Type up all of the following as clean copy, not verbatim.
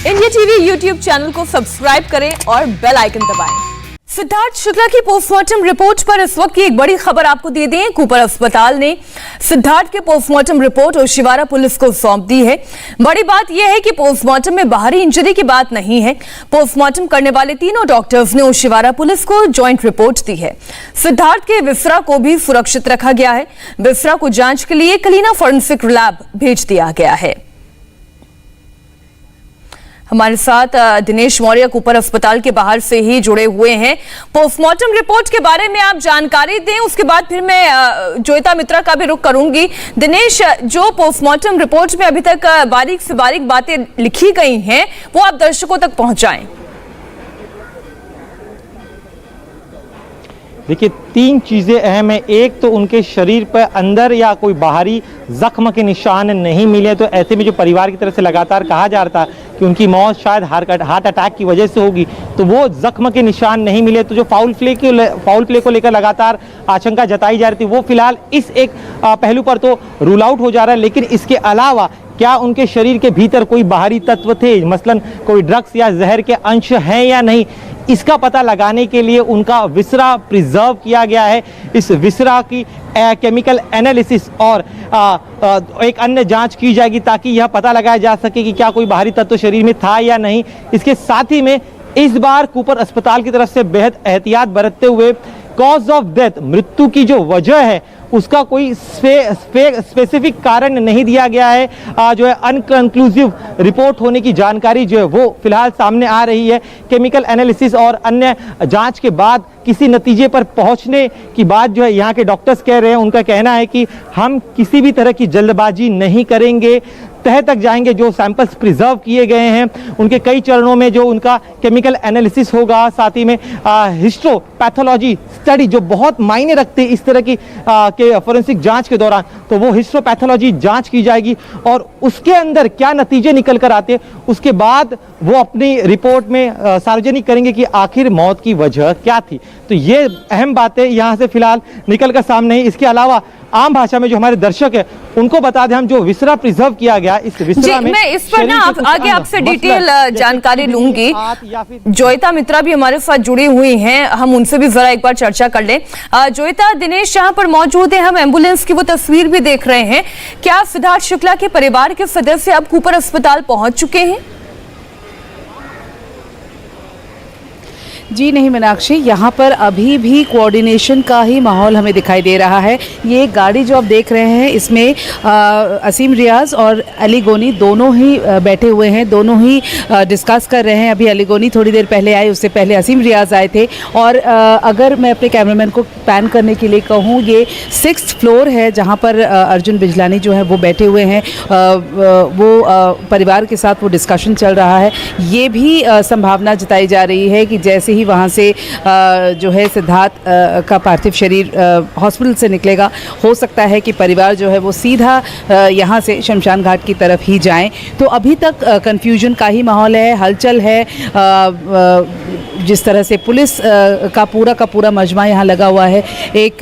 India TV YouTube channel को subscribe करें और बेल आइकन दबाएं। सिद्धार्थ शुक्ला की पोस्टमार्टम रिपोर्ट पर इस वक्त की एक बड़ी खबर आपको दे दें। कूपर अस्पताल ने सिद्धार्थ के पोस्टमार्टम रिपोर्ट ओशिवारा पुलिस को सौंप दी है। बड़ी बात यह है कि पोस्टमार्टम में बाहरी इंजरी की बात नहीं है। पोस्टमार्टम करने वाले तीनों डॉक्टर्स ने ओशिवारा पुलिस को ज्वाइंट रिपोर्ट दी है। सिद्धार्थ के विसरा को भी सुरक्षित रखा गया है। विसरा को जांच के लिए कलीना फॉरेंसिक लैब भेज दिया गया है। हमारे साथ दिनेश मौर्य कूपर अस्पताल के बाहर से ही जुड़े हुए हैं। पोस्टमार्टम रिपोर्ट के बारे में आप जानकारी दें, उसके बाद फिर मैं जोयिता मित्रा का भी रुख करूंगी। दिनेश, जो पोस्टमार्टम रिपोर्ट में अभी तक बारीक से बारीक बातें लिखी गई हैं, वो आप दर्शकों तक पहुंचाएं। देखिए, तीन चीज़ें अहम है। एक तो उनके शरीर पर अंदर या कोई बाहरी जख्म के निशान नहीं मिले, तो ऐसे में जो परिवार की तरफ से लगातार कहा जा रहा था कि उनकी मौत शायद हार्ट अटैक की वजह से होगी, तो वो जख्म के निशान नहीं मिले। तो जो फाउल प्ले को लेकर लगातार आशंका जताई जा रही थी, वो फिलहाल इस एक पहलू पर तो रूल आउट हो जा रहा है। लेकिन इसके अलावा क्या उनके शरीर के भीतर कोई बाहरी तत्व थे, मसलन कोई ड्रग्स या जहर के अंश हैं या नहीं, इसका पता लगाने के लिए उनका विसरा प्रिजर्व किया गया है। इस विसरा की केमिकल एनालिसिस और एक अन्य जांच की जाएगी ताकि यह पता लगाया जा सके कि क्या कोई बाहरी तत्व शरीर में था या नहीं। इसके साथ ही में इस बार कूपर अस्पताल की तरफ से बेहद एहतियात बरतते हुए कॉज ऑफ डेथ, मृत्यु की जो वजह है, उसका कोई स्पेसिफिक कारण नहीं दिया गया है। जो है अनकंक्लूसिव रिपोर्ट होने की जानकारी जो है वो फिलहाल सामने आ रही है। केमिकल एनालिसिस और अन्य जांच के बाद किसी नतीजे पर पहुंचने की बात जो है यहाँ के डॉक्टर्स कह रहे हैं। उनका कहना है कि हम किसी भी तरह की जल्दबाजी नहीं करेंगे, तह तक जाएंगे। जो सैंपल्स प्रिजर्व किए गए हैं उनके कई चरणों में जो उनका केमिकल एनालिसिस होगा, साथ ही में हिस्टोपैथोलॉजी स्टडी जो बहुत मायने रखते हैं इस तरह की के फॉरेंसिक जांच के दौरान, तो वो हिस्टोपैथोलॉजी जांच की जाएगी और उसके अंदर क्या नतीजे निकल कर आते उसके बाद वो अपनी रिपोर्ट में सार्वजनिक करेंगे कि आखिर मौत की वजह क्या थी। तो ये अहम बातें यहाँ से फिलहाल निकल कर सामने है। इसके अलावा आम भाषा में जो हमारे दर्शक है उनको बता दें, हम जो विसरा प्रिजर्व किया गया इस विसरा में, मैं इस पर ना आगे आपसे डिटेल जानकारी लूंगी। जोयिता मित्रा भी हमारे साथ जुड़ी हुई हैं, हम उनसे भी जरा एक बार चर्चा कर लें। जोयिता, दिनेश यहाँ पर मौजूद है, हम एम्बुलेंस की वो तस्वीर भी देख रहे हैं। क्या सिद्धार्थ शुक्ला के परिवार के सदस्य अब कूपर अस्पताल पहुंच चुके हैं? जी नहीं मीनाक्षी, यहाँ पर अभी भी कोऑर्डिनेशन का ही माहौल हमें दिखाई दे रहा है। ये गाड़ी जो आप देख रहे हैं इसमें असीम रियाज और अली गोनी दोनों ही बैठे हुए हैं, दोनों ही डिस्कस कर रहे हैं। अभी अली गोनी थोड़ी देर पहले आए, उससे पहले असीम रियाज आए थे। और अगर मैं अपने कैमरामैन को पैन करने के लिए कहूँ, ये 6th फ्लोर है जहाँ पर अर्जुन बिजलानी जो है वो बैठे हुए हैं। वो परिवार के साथ वो डिस्कशन चल रहा है। ये भी संभावना जताई जा रही है कि जैसे ही वहाँ से जो है सिद्धार्थ का पार्थिव शरीर हॉस्पिटल से निकलेगा, हो सकता है कि परिवार जो है वो सीधा यहाँ से शमशान घाट की तरफ ही जाएं। तो अभी तक कन्फ्यूजन का ही माहौल है, हलचल है। जिस तरह से पुलिस का पूरा मजमा यहाँ लगा हुआ है, एक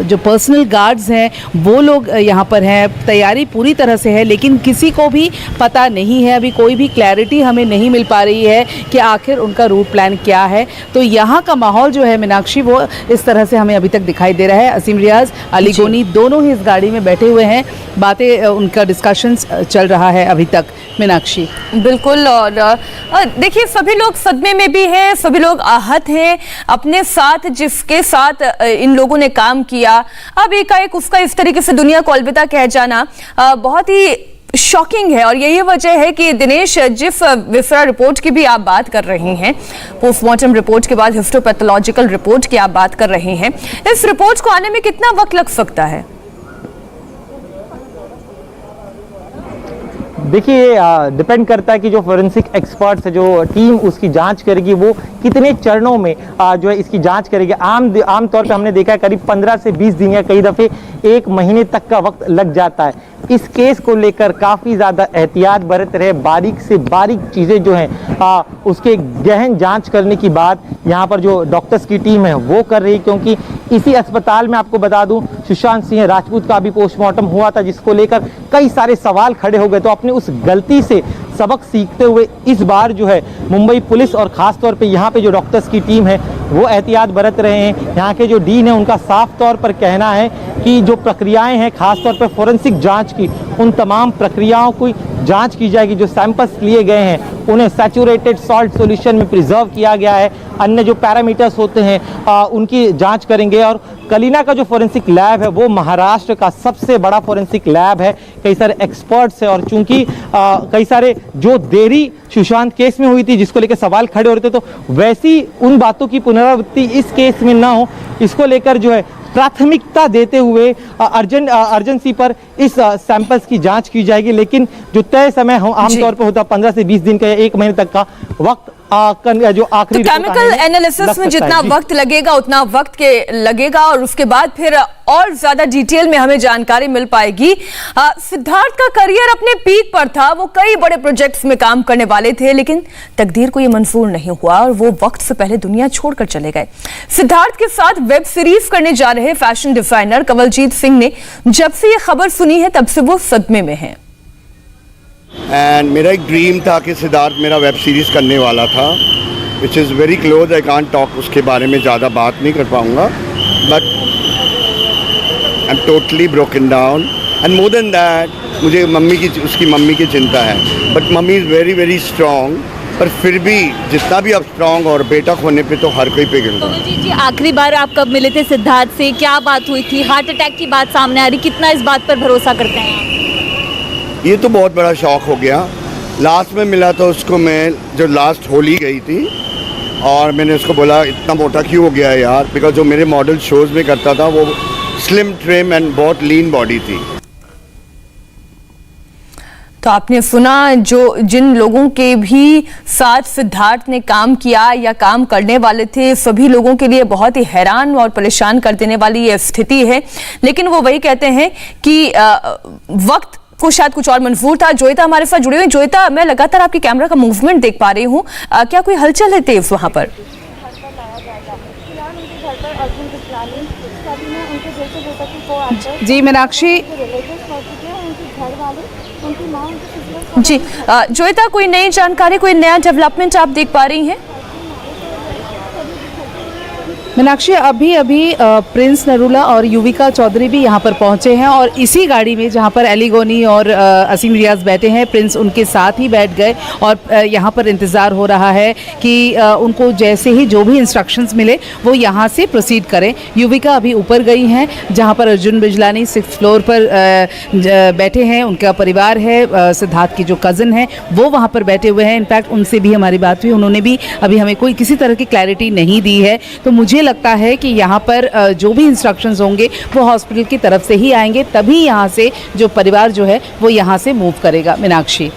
जो पर्सनल गार्ड्स हैं वो लोग यहाँ पर हैं, तैयारी पूरी तरह से है, लेकिन किसी को भी पता नहीं है, अभी कोई भी क्लैरिटी हमें नहीं मिल पा रही है कि आखिर उनका रूट प्लान क्या है। तो यहाँ का माहौल जो है मीनाक्षी वो इस तरह से हमें अभी तक दिखाई दे रहा है। असीम रियाज, अली गोनी दोनों ही इस गाड़ी में बैठे हुए हैं, बातें उनका डिस्कशंस चल रहा है अभी तक मीनाक्षी। बिल्कुल, और देखिए सभी लोग सदमे में भी हैं, सभी लोग आहत हैं। अपने साथ जिसके साथ इन लोगों ने काम किया, अब एकाएक उसका इस तरीके से दुनिया को अलविदा कह जाना बहुत ही शॉकिंग है। और यही वजह है कि दिनेश, जिस विसरा रिपोर्ट की भी आप बात कर रही हैं, पोस्टमार्टम रिपोर्ट के बाद हिस्टोपैथोलॉजिकल रिपोर्ट की आप बात कर रही हैं, इस रिपोर्ट को आने में कितना वक्त लग सकता है? देखिए, डिपेंड करता है कि जो फोरेंसिक एक्सपर्ट्स है, जो टीम उसकी जांच करेगी, वो कितने चरणों में जो है इसकी जांच करेगी। आम तौर पे हमने देखा है करीब 15 से 20 दिन या कई दफ़े 1 महीने तक का वक्त लग जाता है। इस केस को लेकर काफ़ी ज़्यादा एहतियात बरत रहे, बारीक से बारीक चीज़ें जो हैं उसके गहन जांच करने की बात यहाँ पर जो डॉक्टर्स की टीम है वो कर रही, क्योंकि इसी अस्पताल में आपको बता दूं सुशांत सिंह राजपूत का भी पोस्टमार्टम हुआ था, जिसको लेकर कई सारे सवाल खड़े हो गए। तो अपने उस गलती से सबक सीखते हुए इस बार जो है मुंबई पुलिस और ख़ास तौर पे यहाँ पे जो डॉक्टर्स की टीम है वो एहतियात बरत रहे हैं। यहाँ के जो डीन है उनका साफ तौर पर कहना है कि जो प्रक्रियाएं हैं खास तौर पर फोरेंसिक जांच की, उन तमाम प्रक्रियाओं की जांच की जाएगी। जो सैंपल्स लिए गए हैं उन्हें सैचुरेटेड सॉल्ट सॉल्यूशन में प्रिजर्व किया गया है। अन्य जो पैरामीटर्स होते हैं उनकी जांच करेंगे। और कलीना का जो फोरेंसिक लैब है वो महाराष्ट्र का सबसे बड़ा फोरेंसिक लैब है। कई सारे एक्सपर्ट्स हैं और चूंकि कई सारे जो देरी सुशांत केस में हुई थी जिसको लेकर सवाल खड़े हो रहे थे, तो वैसी उन बातों की पुनरावृत्ति इस केस में ना हो, इसको लेकर जो है प्राथमिकता देते हुए अर्जेंसी पर इस सैंपल्स की जांच की जाएगी। लेकिन जो तय समय आमतौर पर होता 15 से 20 दिन का या 1 महीने तक का वक्त जो आखिरी केमिकल एनालिसिस में जितना वक्त लगेगा उतना वक्त लगेगा और उसके बाद फिर और ज्यादा डिटेल में हमें जानकारी मिल पाएगी। सिद्धार्थ का करियर अपने पीक पर था, वो कई बड़े प्रोजेक्ट्स में काम करने वाले थे, लेकिन तकदीर को ये मंजूर नहीं हुआ और वो वक्त से पहले दुनिया छोड़कर चले गए। सिद्धार्थ के साथ वेब सीरीज करने जा रहे फैशन डिजाइनर कमलजीत सिंह ने जब से ये खबर सुनी है तब से वो सदमे में हैं। एंड मेरा एक ड्रीम था कि सिद्धार्थ मेरा वेब सीरीज़ करने वाला था, which is very close. I can't talk उसके बारे में ज़्यादा बात नहीं कर पाऊँगा, but I am totally broken down. And more than that मुझे उसकी मम्मी की चिंता है, but mummy is very very strong. पर फिर भी जितना भी अब स्ट्रॉन्ग और बेटा खोने पे तो हर कोई पिघल गया। जी, आखिरी बार आप कब मिले थे सिद्धार्थ से, क्या बात हुई थी? हार्ट अटैक की बात सामने आ रही, कितना इस बात पर भरोसा करते हैं आप? ये तो बहुत बड़ा शौक हो गया। लास्ट में मिला तो उसको मैं जो लास्ट होली गई थी और मैंने उसको बोला इतना मोटा क्यों हो गया है यार, बिकॉज जो मेरे मॉडल शोज़ में करता था वो स्लिम ट्रिम एंड बहुत लीन बॉडी थी। तो आपने सुना जिन लोगों के भी साथ सिद्धार्थ ने काम किया या काम करने वाले थे, सभी लोगों के लिए बहुत ही हैरान और परेशान कर देने वाली ये स्थिति है। लेकिन वो वही कहते हैं कि वक्त को शायद कुछ और मंजूर था। जोयता हमारे साथ जुड़ी हुई। जोयता, मैं लगातार आपके कैमरा का मूवमेंट देख पा रही हूँ, क्या कोई हलचल है तेज वहां पर? जी मीनाक्षी जी जोयता, कोई नई जानकारी, कोई नया डेवलपमेंट आप देख पा रही हैं? मीनाक्षी अभी प्रिंस नरूला और युविका चौधरी भी यहाँ पर पहुँचे हैं और इसी गाड़ी में जहाँ पर एलिगोनी और असीम रियाज बैठे हैं, प्रिंस उनके साथ ही बैठ गए और यहाँ पर इंतज़ार हो रहा है कि उनको जैसे ही जो भी इंस्ट्रक्शंस मिले वो यहाँ से प्रोसीड करें। युविका अभी ऊपर गई हैं जहाँ पर अर्जुन बिजलानी 6th फ्लोर पर बैठे हैं, उनका परिवार है, सिद्धार्थ की जो कज़न है वो वहाँ पर बैठे हुए हैं। इनफैक्ट उनसे भी हमारी बात हुई, उन्होंने भी अभी हमें कोई किसी तरह की क्लैरिटी नहीं दी है। तो मुझे लगता है कि यहाँ पर जो भी इंस्ट्रक्शंस होंगे वो हॉस्पिटल की तरफ से ही आएंगे, तभी यहाँ से जो परिवार जो है वो यहाँ से मूव करेगा। मीनाक्षी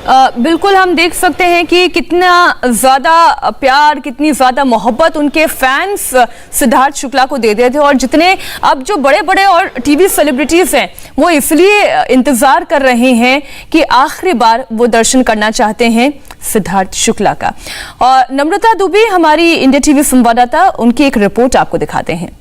बिल्कुल हम देख सकते हैं कि कितना ज़्यादा प्यार, कितनी ज़्यादा मोहब्बत उनके फैंस सिद्धार्थ शुक्ला को दे देते थे और जितने अब जो बड़े बड़े और टीवी सेलिब्रिटीज़ हैं वो इसलिए इंतज़ार कर रहे हैं कि आखिरी बार वो दर्शन करना चाहते हैं सिद्धार्थ शुक्ला का। और नम्रता दुबे हमारी इंडिया टीवी संवाददाता, उनकी एक रिपोर्ट आपको दिखाते हैं।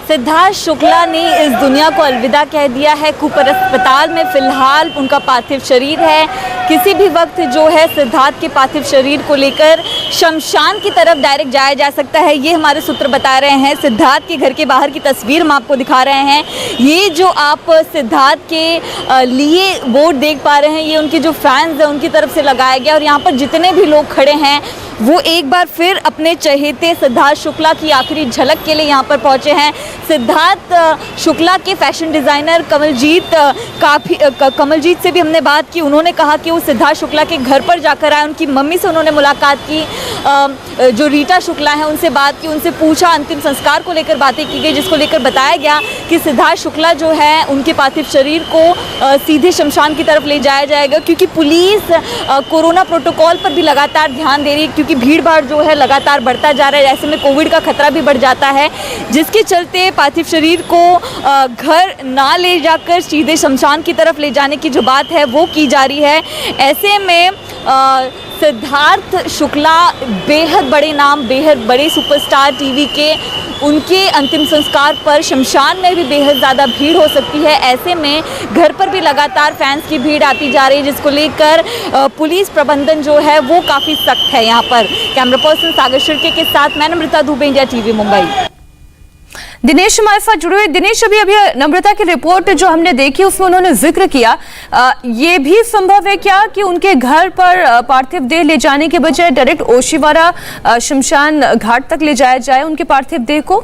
सिद्धार्थ शुक्ला ने इस दुनिया को अलविदा कह दिया है। कूपर अस्पताल में फिलहाल उनका पार्थिव शरीर है। किसी भी वक्त जो है सिद्धार्थ के पार्थिव शरीर को लेकर शमशान की तरफ डायरेक्ट जाया जा सकता है, ये हमारे सूत्र बता रहे हैं। सिद्धार्थ के घर के बाहर की तस्वीर हम आपको दिखा रहे हैं। ये जो आप सिद्धार्थ के लिए बोर्ड देख पा रहे हैं, ये उनके जो फैंस हैं उनकी तरफ से लगाया गया और यहाँ पर जितने भी लोग खड़े हैं वो एक बार फिर अपने चहेते सिद्धार्थ शुक्ला की आखिरी झलक के लिए यहाँ पर पहुँचे हैं। सिद्धार्थ शुक्ला के फैशन डिज़ाइनर कमलजीत से भी हमने बात की। उन्होंने कहा कि वो सिद्धार्थ शुक्ला के घर पर जाकर आए, उनकी मम्मी से उन्होंने मुलाकात की, जो रीटा शुक्ला हैं उनसे बात की, उनसे पूछा, अंतिम संस्कार को लेकर बातें की गई, जिसको लेकर बताया गया कि सिद्धार्थ शुक्ला जो है उनके पार्थिव शरीर को सीधे शमशान की तरफ ले जाया जाएगा, क्योंकि पुलिस कोरोना प्रोटोकॉल पर भी लगातार ध्यान दे रही है, क्योंकि भीड़ भाड़ जो है लगातार बढ़ता जा रहा है। ऐसे में कोविड का खतरा भी बढ़ जाता है, जिसके चलते पार्थिव शरीर को घर ना ले जाकर सीधे शमशान की तरफ ले जाने की जो बात है वो की जा रही है। ऐसे में सिद्धार्थ शुक्ला बेहद बेहद बड़े नाम, बेहद बड़े सुपरस्टार टीवी के, उनके अंतिम संस्कार पर शमशान में भी बेहद ज़्यादा भीड़ हो सकती है। ऐसे में घर पर भी लगातार फैंस की भीड़ आती जा रही है, जिसको लेकर पुलिस प्रबंधन जो है वो काफ़ी सख्त है यहाँ पर। कैमरा पर्सन सागर शिर्के के साथ मैं नम्रता दुबे, इंडिया टीवी मुंबई। दिनेश हमारे साथ जुड़े हुए। दिनेश, अभी नम्रता की रिपोर्ट जो हमने देखी उसमें उन्होंने जिक्र किया, ये भी संभव है क्या कि उनके घर पर पार्थिव देह ले जाने के बजाय डायरेक्ट ओशीवारा शमशान घाट तक ले जाया जाए उनके पार्थिव देह को?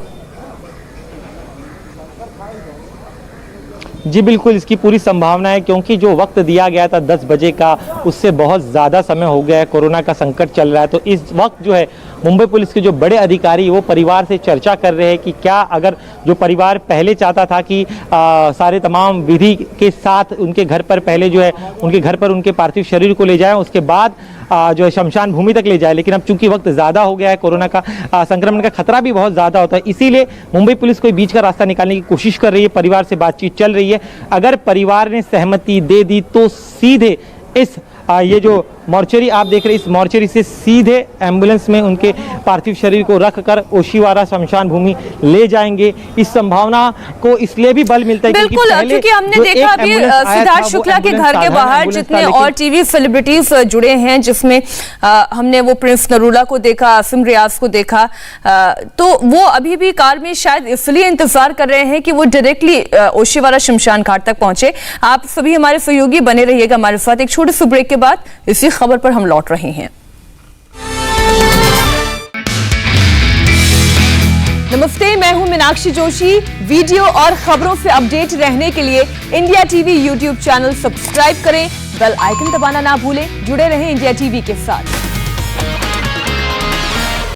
जी बिल्कुल, इसकी पूरी संभावना है, क्योंकि जो वक्त दिया गया था 10 बजे का, उससे बहुत ज़्यादा समय हो गया है। कोरोना का संकट चल रहा है, तो इस वक्त जो है मुंबई पुलिस के जो बड़े अधिकारी वो परिवार से चर्चा कर रहे हैं कि क्या अगर जो परिवार पहले चाहता था कि सारे तमाम विधि के साथ उनके घर पर पहले जो है उनके घर पर उनके पार्थिव शरीर को ले जाएं, उसके बाद जो है शमशान भूमि तक ले जाए, लेकिन अब चूंकि वक्त ज़्यादा हो गया है, कोरोना का संक्रमण का खतरा भी बहुत ज़्यादा होता है, इसीलिए मुंबई पुलिस कोई बीच का रास्ता निकालने की कोशिश कर रही है। परिवार से बातचीत चल रही है। अगर परिवार ने सहमति दे दी तो सीधे इस ये जो मॉर्चरी आप देख रहे हैं, इस मॉर्चरी से सीधे एम्बुलेंस में उनके पार्थिव शरीर को रखकर ओशीवारा शमशान भूमि ले जाएंगे। इस संभावना को इसलिए भी बल मिलता है बिल्कुल, क्योंकि हमने देखा अभी सिद्धार्थ शुक्ला के घर के बाहर जितने और टीवी सेलिब्रिटीज जुड़े हैं, जिसमें हमने वो प्रिंस नरूला को देखा, आसिम रियाज को देखा, तो वो अभी भी कार में शायद इसलिए इंतजार कर रहे हैं कि वो डायरेक्टली ओशीवारा शमशान घाट तक पहुंचे। आप सभी हमारे सहयोगी बने रहिएगा हमारे साथ। एक छोटे से ब्रेक के बाद इसी खबर पर हम लौट रहे हैं। नमस्ते, मैं हूं मीनाक्षी जोशी। वीडियो और खबरों से अपडेट रहने के लिए India TV YouTube channel subscribe करें, बेल आइकन दबाना ना भूलें। जुड़े रहें इंडिया टीवी के साथ।